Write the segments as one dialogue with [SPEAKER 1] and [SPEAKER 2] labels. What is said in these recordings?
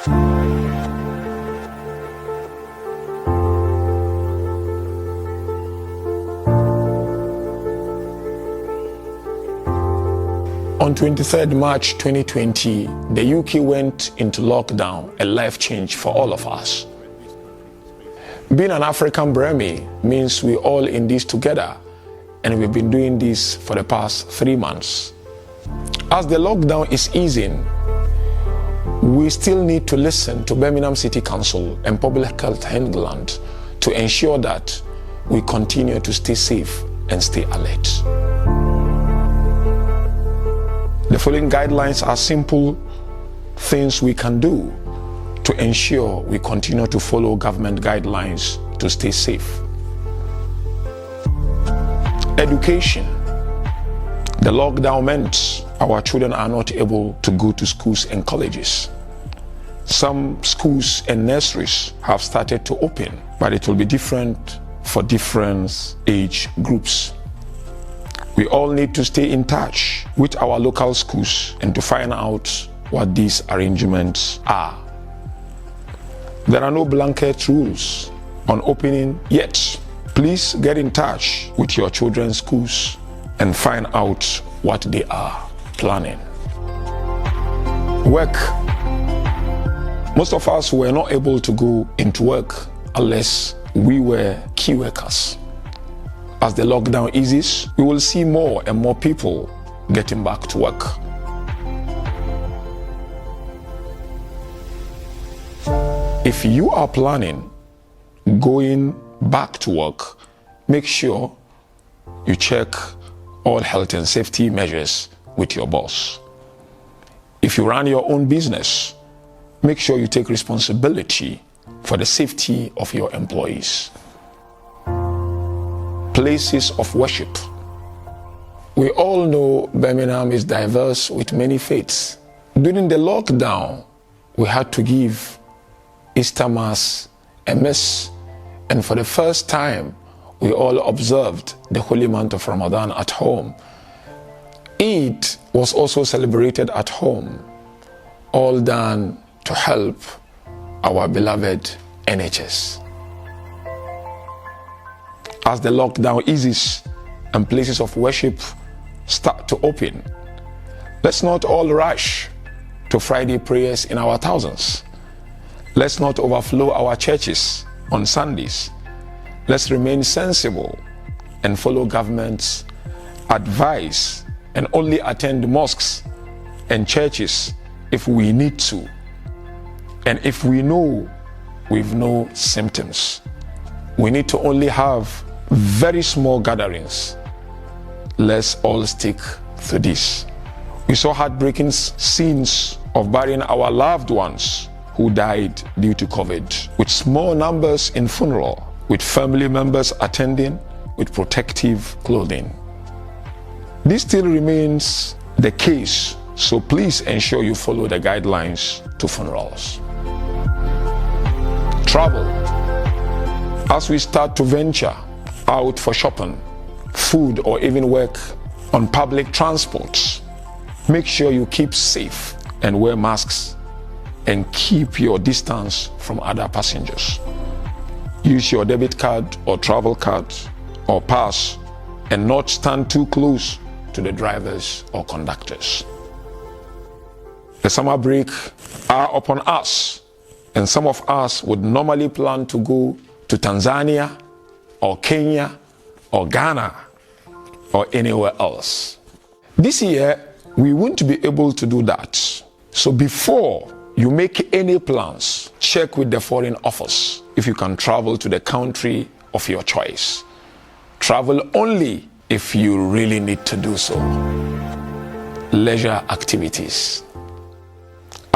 [SPEAKER 1] On 23rd March 2020, the UK went into lockdown, a life change for all of us. Being an African Burmese means we're all in this together, and we've been doing this for the past 3 months. As the lockdown is easing, we still need to listen to Birmingham City Council and Public Health England to ensure that we continue to stay safe and stay alert. The following guidelines are simple things we can do to ensure we continue to follow government guidelines to stay safe. Education. The lockdown meant our children are not able to go to schools and colleges. Some schools and nurseries have started to open, but it will be different for different age groups. We all need to stay in touch with our local schools and to find out what these arrangements are. There are no blanket rules on opening yet. Please get in touch with your children's schools and find out what they are planning. Work. Most of us were not able to go into work unless we were key workers. As the lockdown eases, we will see more and more people getting back to work. If you are planning going back to work, make sure you check all health and safety measures with your boss. If you run your own business, make sure you take responsibility for the safety of your employees. Places of worship. We all know Birmingham is diverse with many faiths. During the lockdown, we had to give Easter Mass a miss, and for the first time, we all observed the holy month of Ramadan at home. Eid was also celebrated at home, all done to help our beloved NHS. As the lockdown eases and places of worship start to open, let's not all rush to Friday prayers in our thousands. Let's not overflow our churches on Sundays. Let's remain sensible and follow government's advice and only attend mosques and churches if we need to, and if we know we've no symptoms. We need to only have very small gatherings. Let's all stick to this. We saw heartbreaking scenes of burying our loved ones who died due to COVID, with small numbers in funeral, with family members attending with protective clothing. This still remains the case, so please ensure you follow the guidelines to funerals. Travel. As we start to venture out for shopping, food, or even work on public transports, make sure you keep safe and wear masks and keep your distance from other passengers. Use your debit card or travel card or pass and not stand too close to the drivers or conductors. The summer break are upon us, and some of us would normally plan to go to Tanzania or Kenya or Ghana or anywhere else. This year, we won't be able to do that. So before you make any plans, check with the Foreign Office if you can travel to the country of your choice. Travel only if you really need to do so. Leisure activities.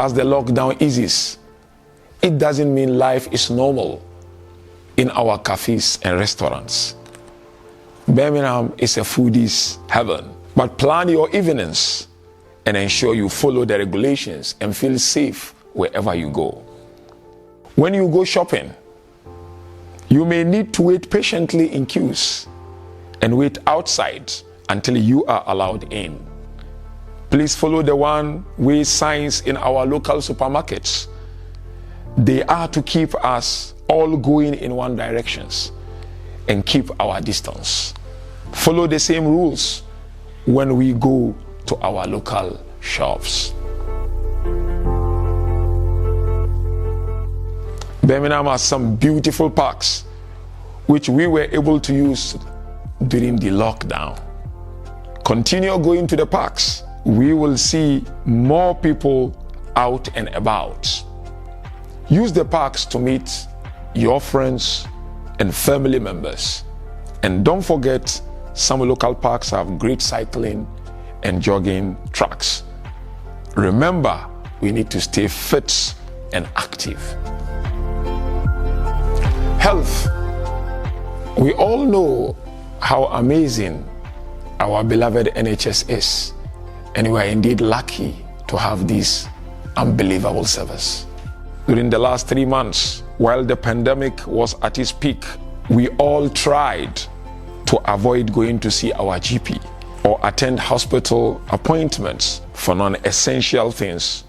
[SPEAKER 1] As the lockdown eases, it doesn't mean life is normal in our cafes and restaurants. Birmingham is a foodie's heaven, but plan your evenings and ensure you follow the regulations and feel safe wherever you go. When you go shopping, you may need to wait patiently in queues and wait outside until you are allowed in. Please follow the one-way signs in our local supermarkets They are to keep us all going in one direction and keep our distance. Follow the same rules when we go to our local shops. Birmingham has some beautiful parks which we were able to use during the lockdown. Continue going to the parks. We will see more people out and about. Use the parks to meet your friends and family members. And don't forget, some local parks have great cycling and jogging tracks. Remember, we need to stay fit and active. Health. We all know how amazing our beloved NHS is, and we are indeed lucky to have this unbelievable service. During the last 3 months, while the pandemic was at its peak, we all tried to avoid going to see our GP or attend hospital appointments for non-essential things.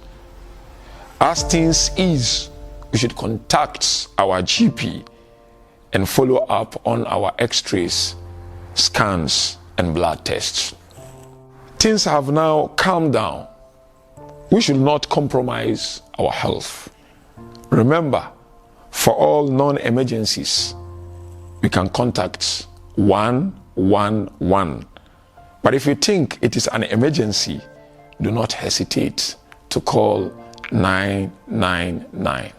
[SPEAKER 1] As things ease, we should contact our GP and follow up on our x-rays, scans, and blood tests. Things have now calmed down. We should not compromise our health. Remember, for all non-emergencies, we can contact 111. But if you think it is an emergency, do not hesitate to call 999.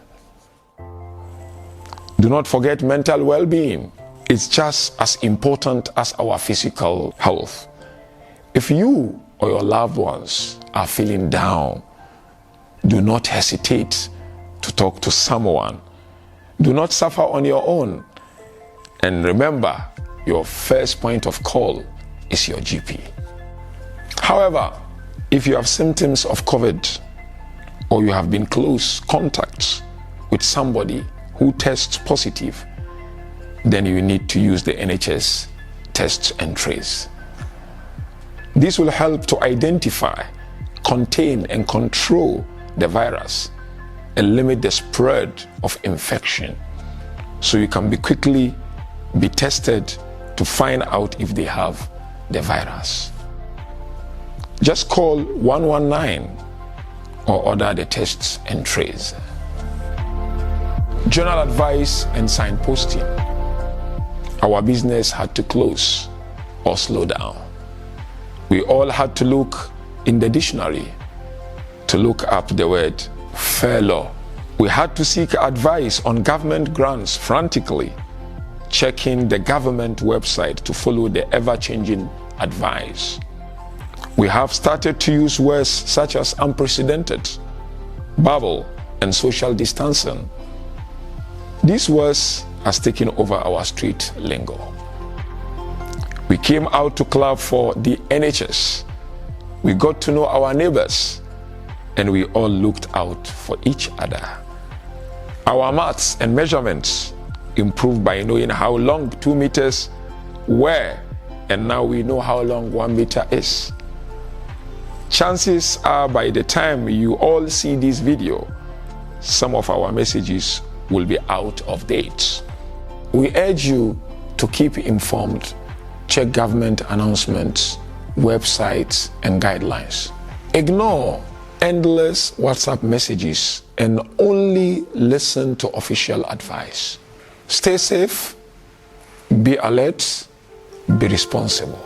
[SPEAKER 1] Do not forget mental well-being. It's just as important as our physical health. If you or your loved ones are feeling down, do not hesitate to talk to someone. Do not suffer on your own. And remember, your first point of call is your GP. However, if you have symptoms of COVID or you have been close contact with somebody who tests positive, then you need to use the NHS test and trace. This will help to identify, contain, and control the virus and limit the spread of infection, so you can quickly be tested to find out if they have the virus. Just call 119 or order the tests and trace. Journal advice and signposting. Our business had to close or slow down. We all had to look in the dictionary to look up the word fair law. We had to seek advice on government grants frantically, checking the government website to follow the ever-changing advice. We have started to use words such as unprecedented, bubble, and social distancing. These words has taken over our street lingo. We came out to clap for the NHS. We got to know our neighbors, and we all looked out for each other. Our maths and measurements improved by knowing how long 2 meters were, and now we know how long 1 meter is. Chances are by the time you all see this video, some of our messages will be out of date. We urge you to keep informed. Check government announcements, websites, and guidelines. Ignore endless WhatsApp messages and only listen to official advice. Stay safe, be alert, be responsible.